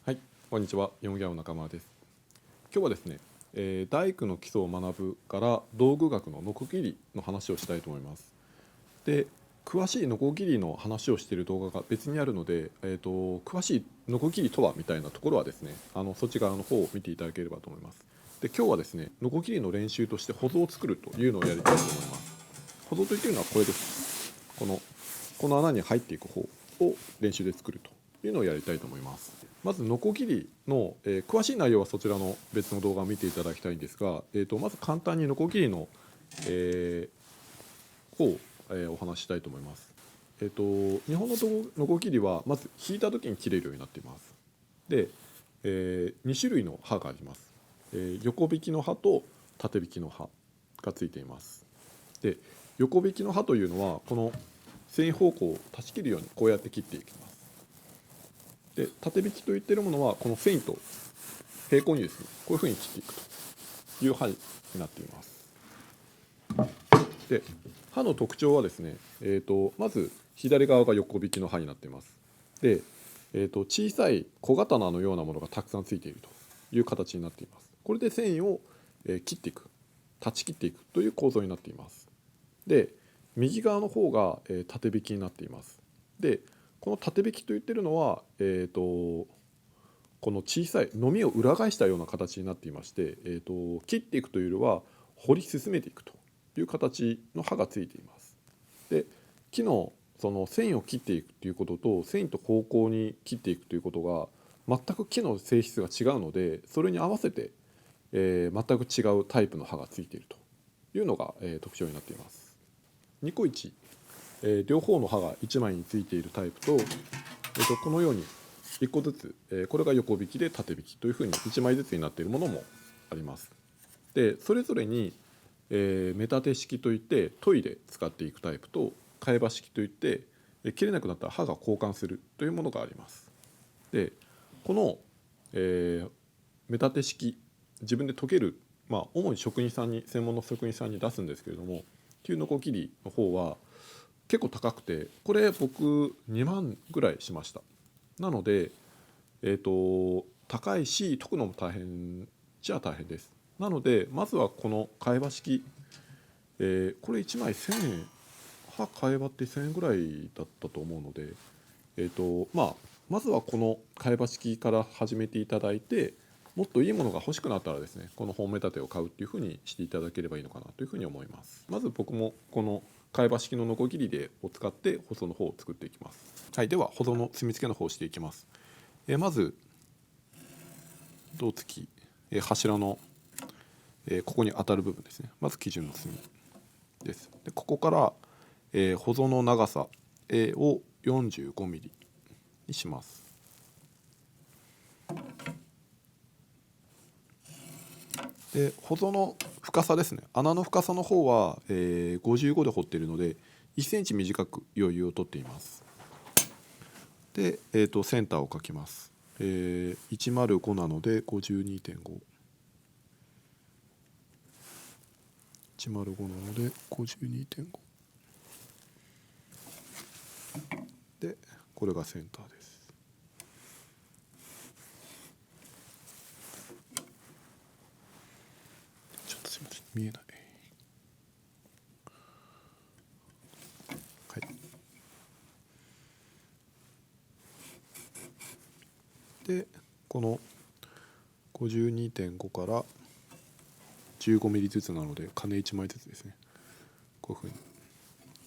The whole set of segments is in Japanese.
はい、こんにちは。ヨンギャオ仲間です。今日はですね、大工の基礎を学ぶから道具学のノコギリの話をしたいと思います。で、詳しいノコギリの話をしている動画が別にあるので、詳しいノコギリとはみたいなところはですね、そっち側の方を見ていただければと思います。で、今日はですね、ノコギリの練習として穂を作るというのをやりたいと思います。穂といっているのはこれです。この穴に入っていく方を練習で作るというのをやりたいと思います。まずノコギリの、詳しい内容はそちらの別の動画を見ていただきたいんですが、まず簡単にノコギリの、方を、お話ししたいと思います。日本のノコギリはまず引いた時に切れるようになっています。で、2種類の刃があります。横引きの刃と縦引きの刃がついています。で、横引きの刃というのはこの繊維方向を断ち切るようにこうやって切っていきます。で、縦引きといっているものはこの繊維と平行にですね、こういうふうに切っていくという刃になっています。で、刃の特徴はですね、まず左側が横引きの刃になっています。で、小さい小刀のようなものがたくさんついているという形になっています。これで繊維を、切っていく、断ち切っていくという構造になっています。で、右側の方が、縦引きになっています。で、この縦引きといっているのは、この小さいのみを裏返したような形になっていまして、切っていくというよりは掘り進めていくという形の刃がついています。で、木のその繊維を切っていくということと繊維と方向に切っていくということが全く木の性質が違うので、それに合わせて、全く違うタイプの刃がついているというのが、特徴になっています。ニコイチ、両方の刃が1枚についているタイプと、このように1個ずつ、これが横引きで縦引きというふうに1枚ずつになっているものもあります。で、それぞれに、目立て式といって研いで使っていくタイプと替え刃式といって、切れなくなったら刃が交換するというものがあります。で、この、目立て式、自分で研げる、主に職人さんに専門の職人さんに出すんですけれども、旧ノコギリの方は結構高くて、これ僕2万ぐらいしました。なので、高いし研ぐのも大変じゃ大変です。なのでまずはこの替え刃式、これ1枚1000円、刃替え刃って1000円ぐらいだったと思うので、まずはこの替え刃式から始めていただいて、もっといいものが欲しくなったらですね、この本目立てを買うっていうふうにしていただければいいのかなというふうに思います。まず僕もこの替え刃式のノコギリでを使って舗装の方を作っていきます。はい、では舗装の積み付けの方をしていきます。まず胴付き、柱の、ここに当たる部分ですね。まず基準の隅です。で、ここから、舗装の長さ、を45ミリにします。で、舗装の深さですね。穴の深さの方は、55で掘っているので1センチ短く余裕を取っています。で、センターを書きます。105なので 52.5。105なので 52.5 で、これがセンターです。ちょっとすみません、見えない。はい。で、この 52.5 から15ミリずつなので金1枚ずつですね、こういうふうに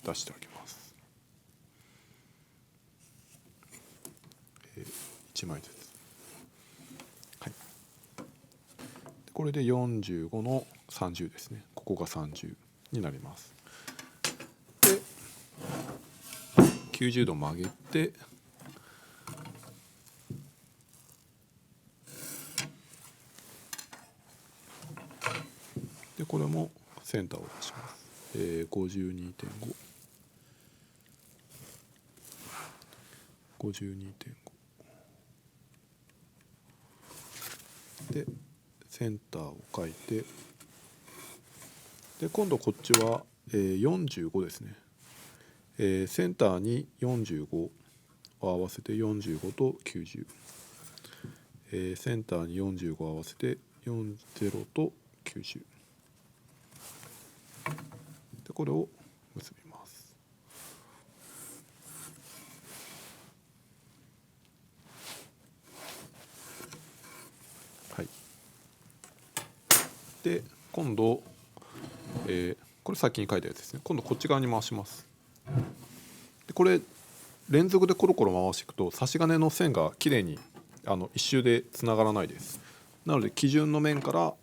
出してあげます。1枚ずつ、はい、これで45の30ですね。ここが30になります。で、90度曲げて、でこれもセンターを出します。52.5、52.5でセンターを書いて、で今度こっちは、45ですね。センターに45を合わせて45と90センターに45合わせて40と90でこれを結びます。はい、で今度、これ先に書いたやつですね。今度こっち側に回します。でこれ連続でコロコロ回していくと差し金の線がきれいに一周でつながらないです。なので基準の面から、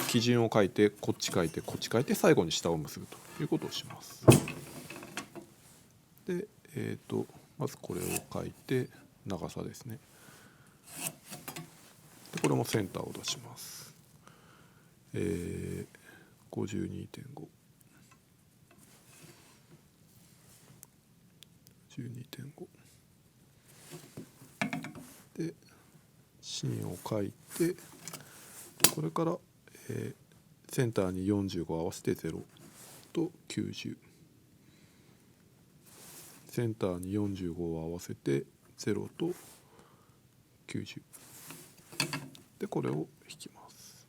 基準を書いてこっち書いてこっち書いて最後に下を結ぶということをします。で、まずこれを書いて長さですね。でこれもセンターを出します。52.5 12.5 で芯を書いてこれから、センターに45合わせて0と90センターに45を合わせて0と90でこれを引きます。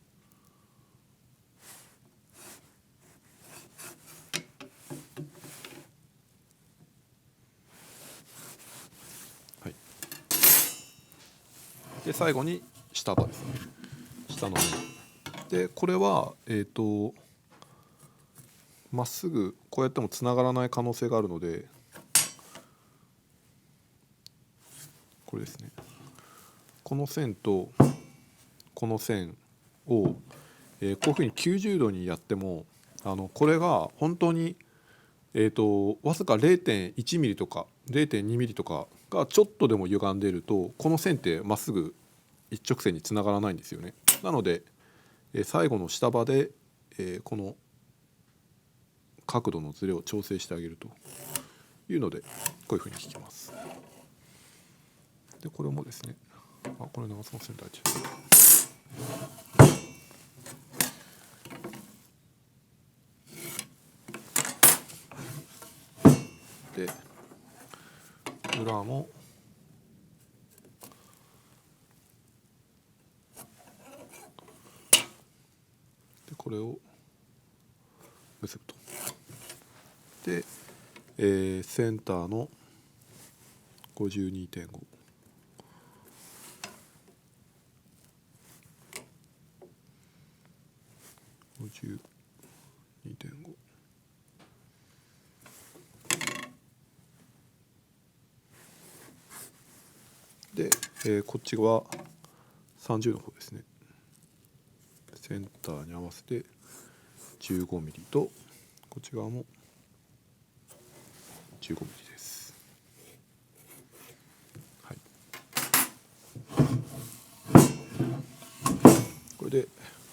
はい、で最後に下刃ですね。下の面でこれはまっすぐこうやってもつながらない可能性があるのでこれですね。この線とこの線を、こういうふうに90度にやってもこれが本当に、わずか 0.1 ミリとか 0.2 ミリとかがちょっとでも歪んでいるとこの線ってまっすぐ一直線につながらないんですよね。なので、最後の下刃で、この角度のずれを調整してあげるというのでこういうふうに引きます。でこれもですね、これ長さのセンターで裏もでこれを結ぶと。で、センターの 52.5 52.5で、こっち側30の方ですね。センターに合わせて15ミリとこっち側も15ミリです。はい、これで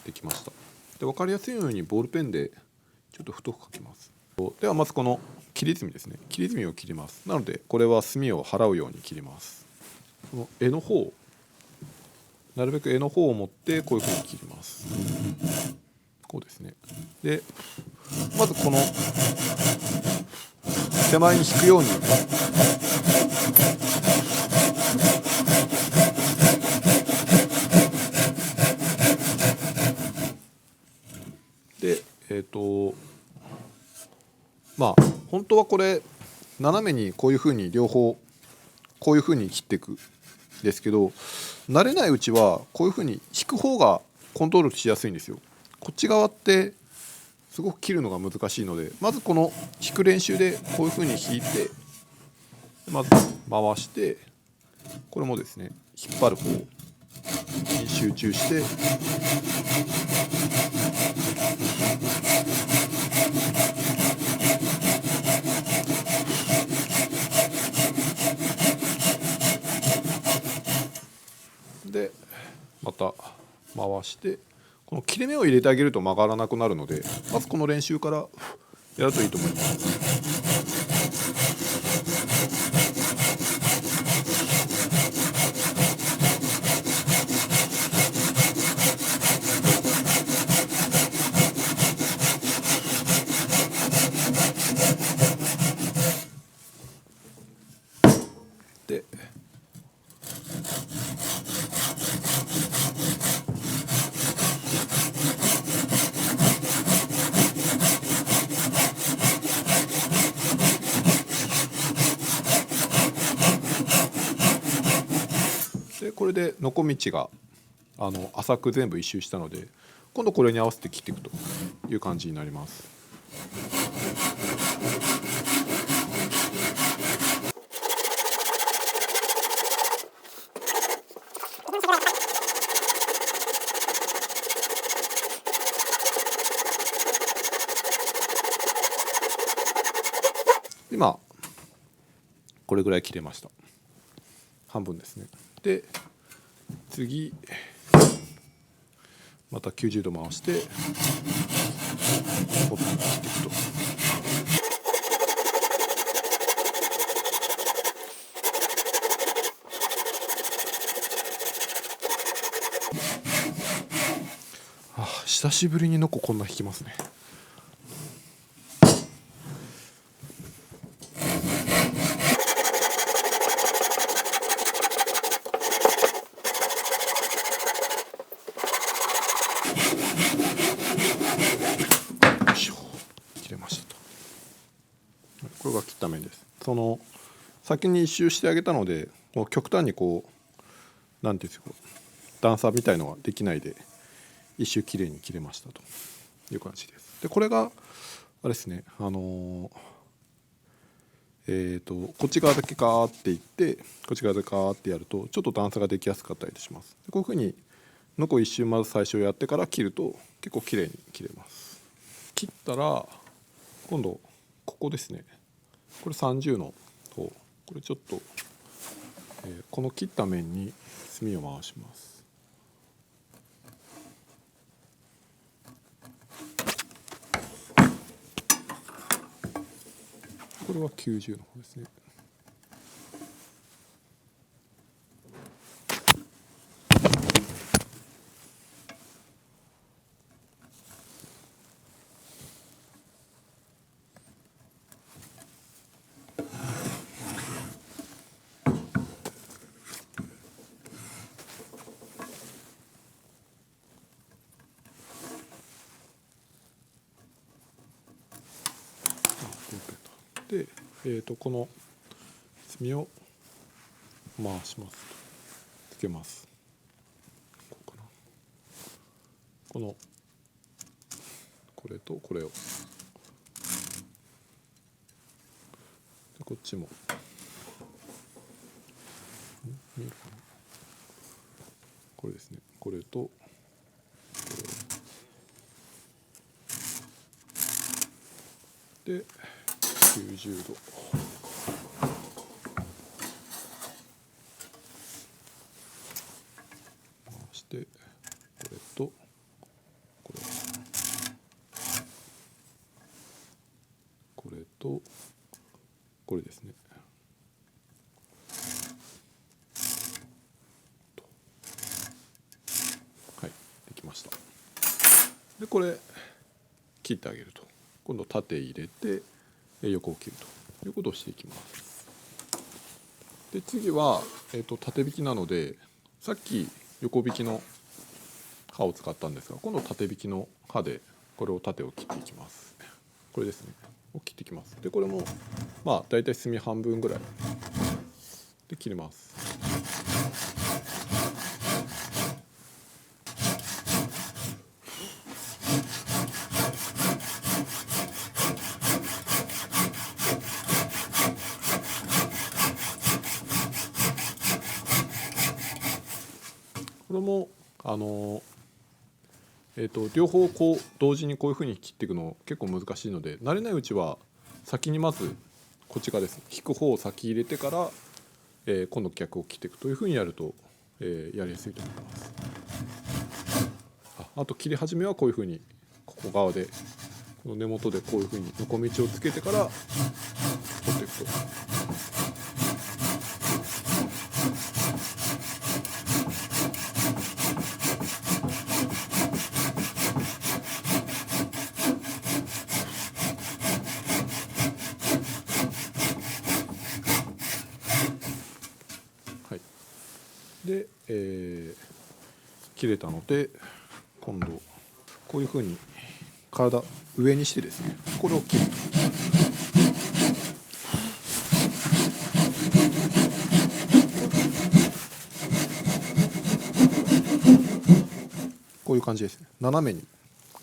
できました。で分かりやすいようにボールペンでちょっと太く書きます。ではまずこの切り墨ですね。切り墨を切ります。なのでこれは墨を払うように切ります。この柄の方なるべく柄の方を持ってこういうふうに切ります。こうですね。でまずこの手前に引くようにでまあ本当はこれ斜めにこういうふうに両方こういうふうに切っていくんですけど慣れないうちはこういうふうに引く方がコントロールしやすいんですよ。こっち側ってすごく切るのが難しいのでまずこの引く練習でこういうふうに引いてまず回してこれもですね引っ張る方に集中してでまた回してこの切れ目を入れてあげると曲がらなくなるのでまずこの練習からやるといいと思います。ででこれでノコ道が浅く全部一周したので、今度これに合わせて切っていくという感じになります。今これぐらい切れました。半分ですね。で次また90度回して切っていくと。久しぶりにノコこんな引きますね。切れましたと。これが切った面です。先に一周してあげたので、もう極端になんていうんですか、段差みたいのができないで一周きれいに切れましたという感じです。でこれがあれですね、こっち側だけカーっていってこっち側でカーってやるとちょっと段差ができやすかったりします。でこういうふうにノコ一周まず最初やってから切ると結構きれいに切れます。切ったら今度ここですね、これ30のこれちょっと、この切った面に墨を回します。これは90の方ですね。で、この墨を回します。つけます。こうかな。これとこれを。でこっちも見えるかな。これですね。これとこれで90度。回してこれとこれ、これとこれですね。はい、できました。でこれ切ってあげると、今度縦入れて横を切るということをしていきます。で次は、縦引きなので、さっき横引きの刃を使ったんですが、今度縦引きの刃でこれを縦を切っていきます。これですねを切っていきます。でこれもだいたい墨半分ぐらいで切ります。これも両方同時にこういうふうに切っていくの結構難しいので、慣れないうちは先にまずこっち側ですね、引く方を先入れてから、今度逆を切っていくというふうにやると、やりやすいと思います。あと切り始めはこういうふうにここ側でこの根元でこういうふうに横道をつけてから取っていくと。はい、で、切れたので今度こういうふうに体上にしてですね、これを切ると。こういう感じですね。斜めに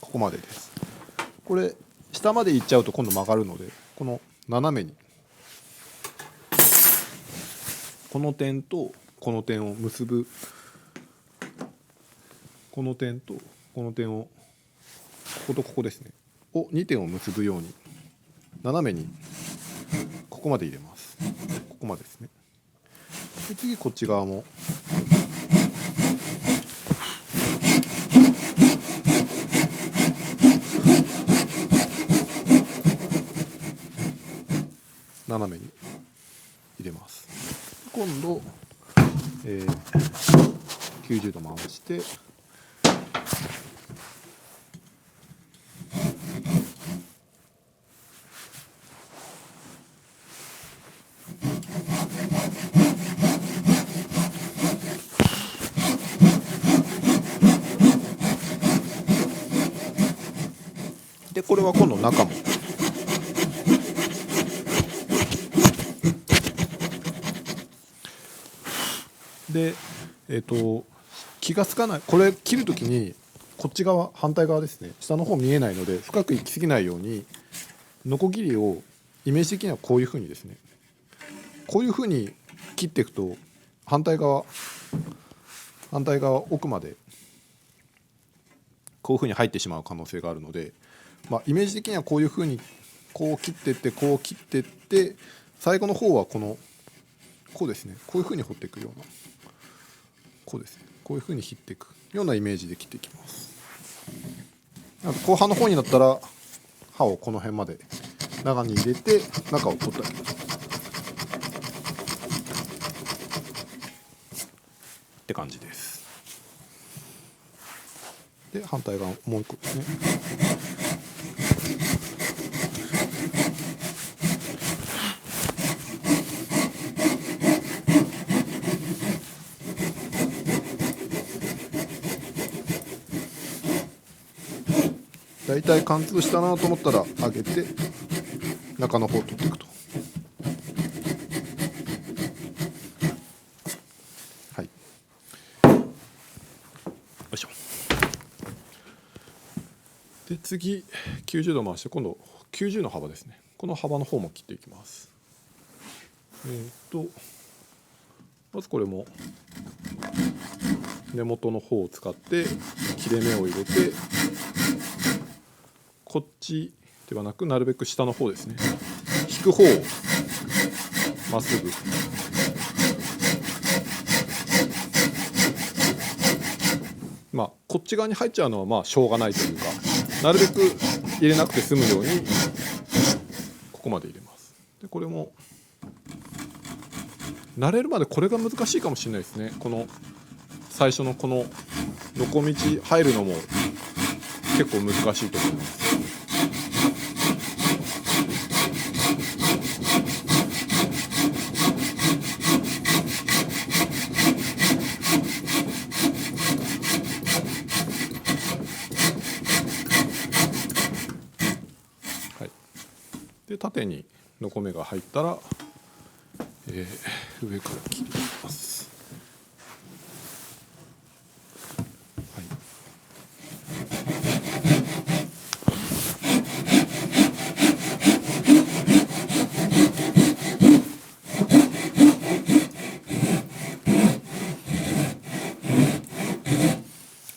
ここまでです。これ下まで行っちゃうと今度曲がるので、この斜めにこの点とこの点を結ぶ、この点とこの点をこことここですねを2点を結ぶように斜めにここまで入れます。ここまでですね。で次こっち側も斜めに入れます。今度、90度回してで、これは今度中もで、気がつかない、これ切るときにこっち側反対側ですね、下の方見えないので深く行き過ぎないようにノコギリをイメージ的にはこういうふうにですね、こういうふうに切っていくと反対側奥までこういうふうに入ってしまう可能性があるので、イメージ的にはこういうふうにこう切ってってこう切ってって最後の方はこうですね、こういうふうに掘っていくような、こうですね、こういうふうに切っていくようなイメージで切っていきます。後半の方になったら刃をこの辺まで中に入れて中を取ってあげるって感じです。で反対側もう一個ですね。だいたい貫通したなと思ったら上げて中の方を取っていくと。はい、よいしょ。で次90度回して今度90の幅ですね。この幅の方も切っていきます。まずこれも根元の方を使って切れ目を入れて、こっちではなくなるべく下の方ですね、引く方をまっすぐこっち側に入っちゃうのはしょうがないというか、なるべく入れなくて済むようにここまで入れます。でこれも慣れるまでこれが難しいかもしれないですね。この最初のこのノコ道入るのも結構難しいと思います。はい、で縦にノコ目が入ったら、上から切ります。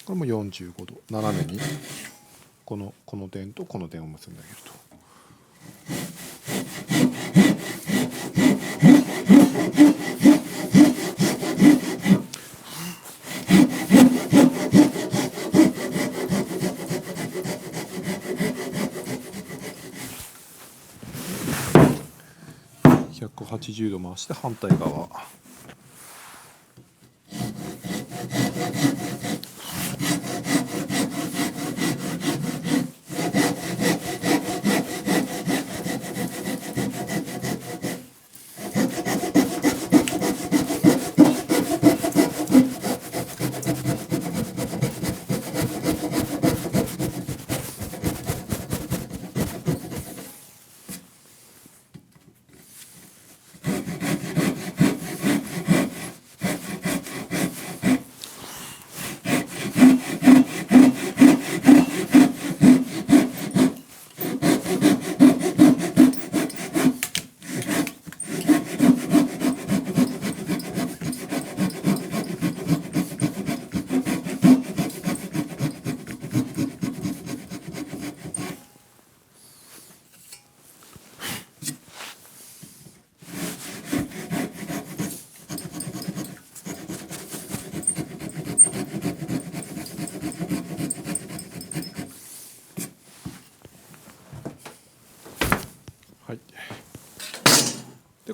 これも45度斜めにこの点とこの点を結んであげると。180度回して反対側。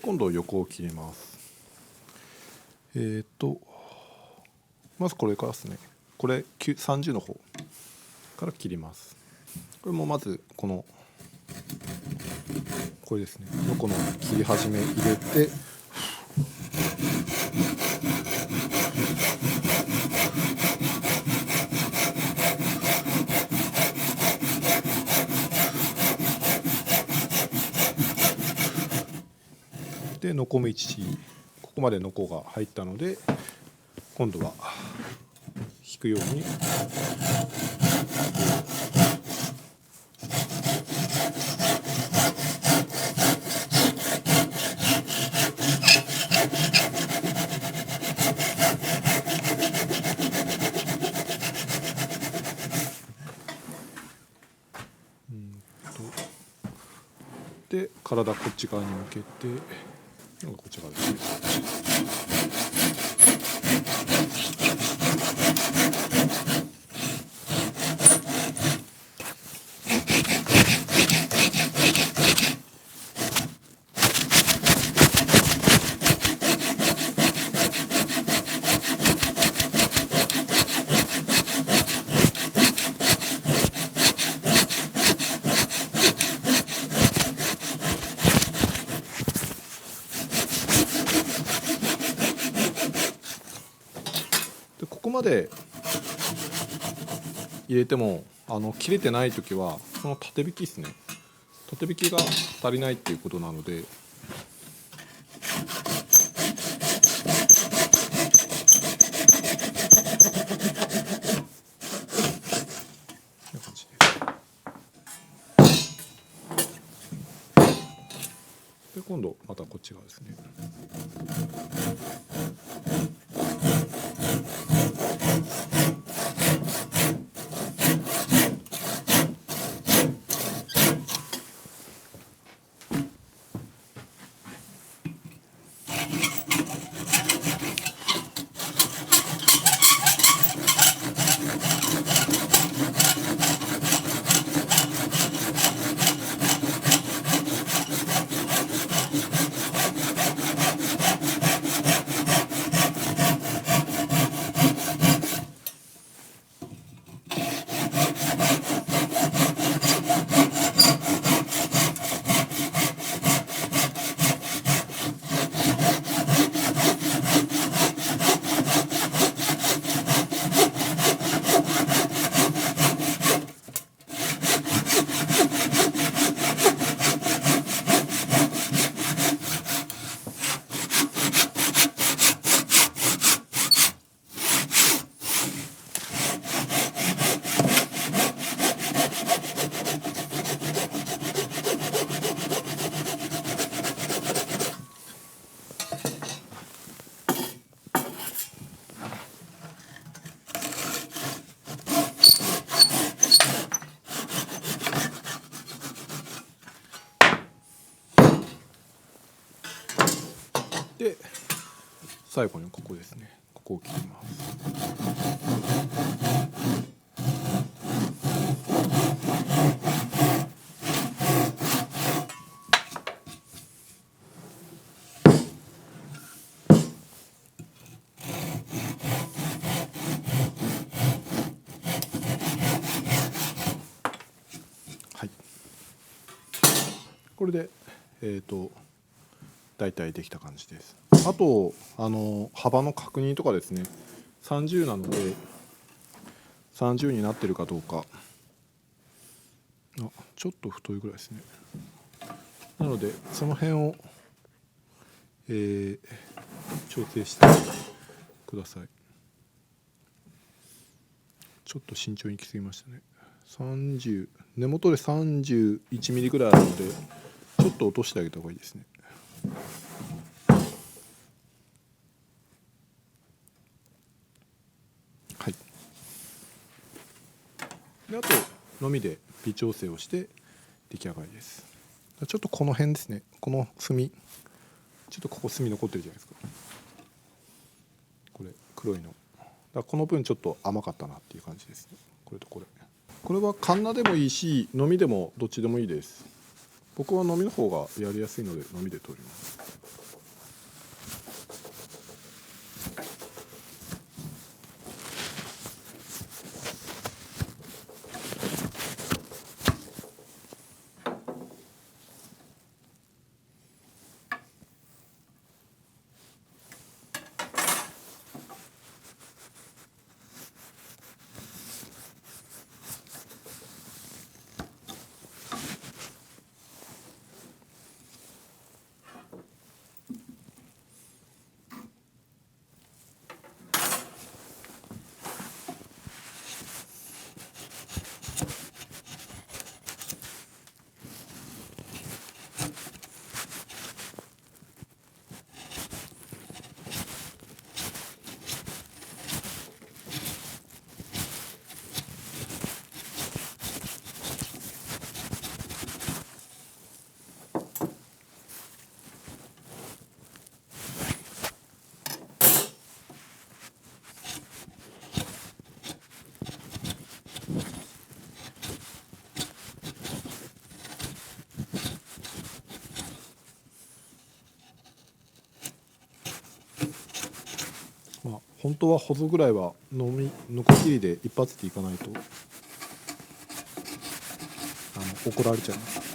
今度横を切ります。まずこれからですね。これ30の方から切ります。これもまずこれですね、横の切り始め入れて、でノコ目1、ここまでノコが入ったので、今度は引くようにで体こっち側に向けて、こっち側ですね。ここまで入れても切れてない時はその縦引きですね、縦引きが足りないっていうことなので、こんな感じで今度またこっち側ですね。で最後にここですね、ここを切ります。はい、これで大体できた感じです。あと幅の確認とかですね、30なので30になってるかどうか、ちょっと太いぐらいですね。なのでその辺を、調整してください。ちょっと慎重にいきすぎましたね。30、根元で31ミリぐらいあるのでちょっと落としてあげた方がいいですね。はい。であとのみで微調整をして出来上がりです。ちょっとこの辺ですね、この墨、ちょっとここ墨残ってるじゃないですか、これ黒いのだからこの分ちょっと甘かったなっていう感じですね。これとこれはカンナでもいいしのみでもどっちでもいいです。僕はのみの方がやりやすいのでのみで取ります。本当はほぞぐらいはノコギリで一発でいかないと怒られちゃいます。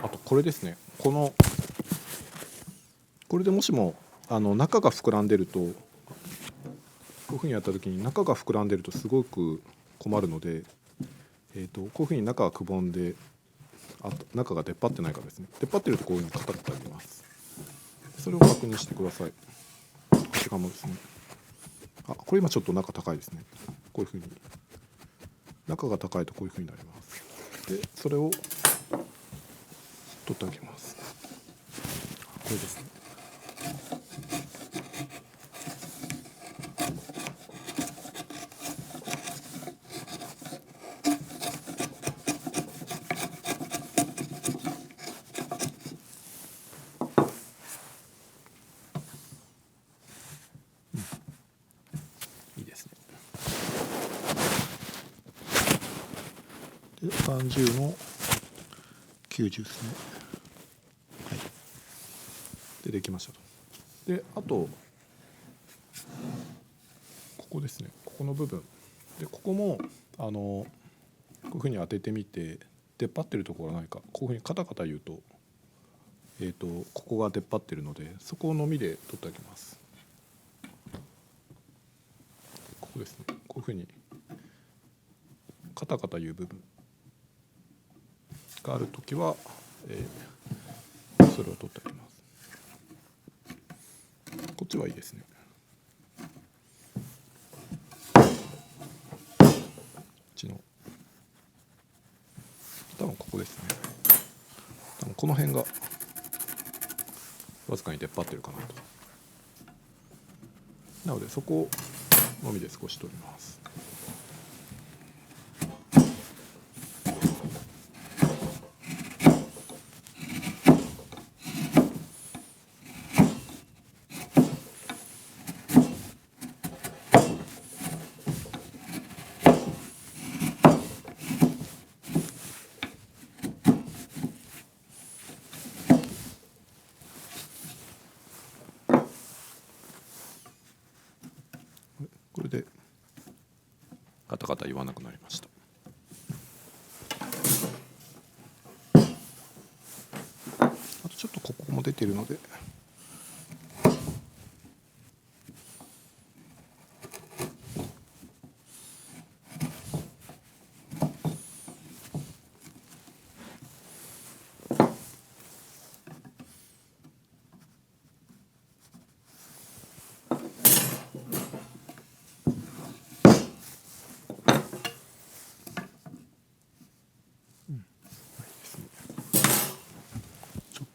あとこれですね、これでもしも中が膨らんでると、こういうふうにやった時に中が膨らんでるとすごく困るので、こういうふうに中がくぼんで、あと中が出っ張ってないからですね、出っ張ってるとこういうふうに叩いてあげます。それを確認してください。こっち側もですね、これ今ちょっと中高いですね。こういうふうに中が高いとこういうふうになります。でそれを取ってあげます。これですね。いいですね。で30の90ですね。はい。できましたと。であとここですね、ここの部分で、ここもこういうふうに当ててみて、出っ張ってるところがないか、こういうふうにカタカタ言うと、ここが出っ張ってるので、そこをのみで取ってあげます。ここですね、こういうふうにカタカタ言う部分があるときは、それを取ってあげます。こっちはいいですね。こっちの多分ここですね。多分この辺がわずかに出っ張ってるかなと。なのでそこのみで少し取ります。これでガタガタ言わなくなりました。あとちょっとここも出てるので、ちょっ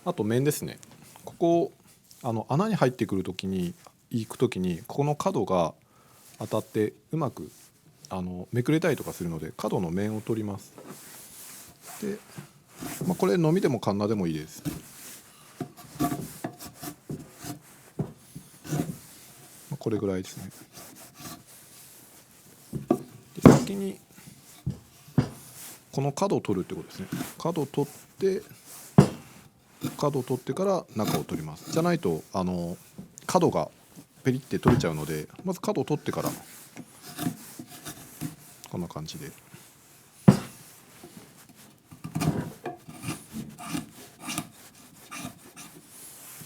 あと面ですね。ここ穴に入ってくる時に行く時にここの角が当たってうまくめくれたりとかするので角の面を取ります。で、これのみでもカンナでもいいです。これぐらいですね。で、先にこの角を取るってことですね。角を取ってから中を取ります。じゃないと角がペリって取れちゃうので、まず角を取ってからこんな感じで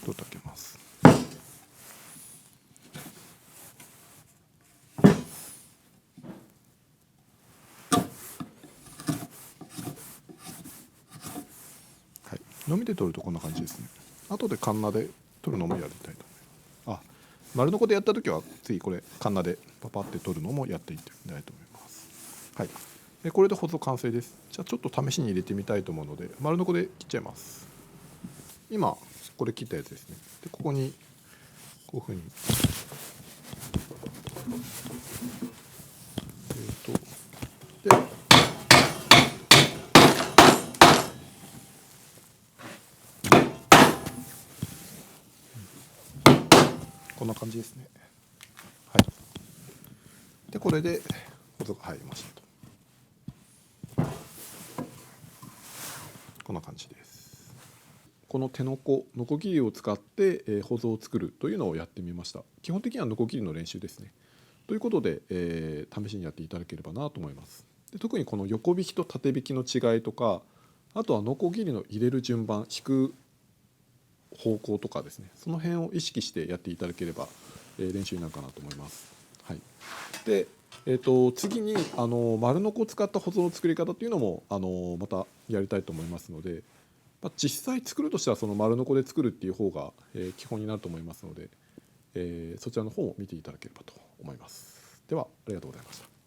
取ってあげます。はい、のみで取るとこんな感じですね。後でカンナで取るのもやりたいと思います。丸ノコでやった時は次これカンナでパパって取るのもやっていってみたいと思います。はい、でこれで保存完成です。じゃあちょっと試しに入れてみたいと思うので丸ノコで切っちゃいます。今これ切ったやつですね。でここにこういうふうにでこんな感じですね。はい、でこれで保存が入りましたと。こんな感じです。この手のこノコギリを使って、保存を作るというのをやってみました。基本的にはノコギリの練習ですね。ということで、試しにやっていただければなと思います。で特にこの横引きと縦引きの違いとか、あとはノコギリの入れる順番、引く方向とかですね、その辺を意識してやっていただければ、練習になるかなと思います。はい、で、次に丸ノコを使った保存の作り方というのもまたやりたいと思いますので、実際作るとしたらその丸ノコで作るっていう方が、基本になると思いますので、そちらの方も見ていただければと思います。ではありがとうございました。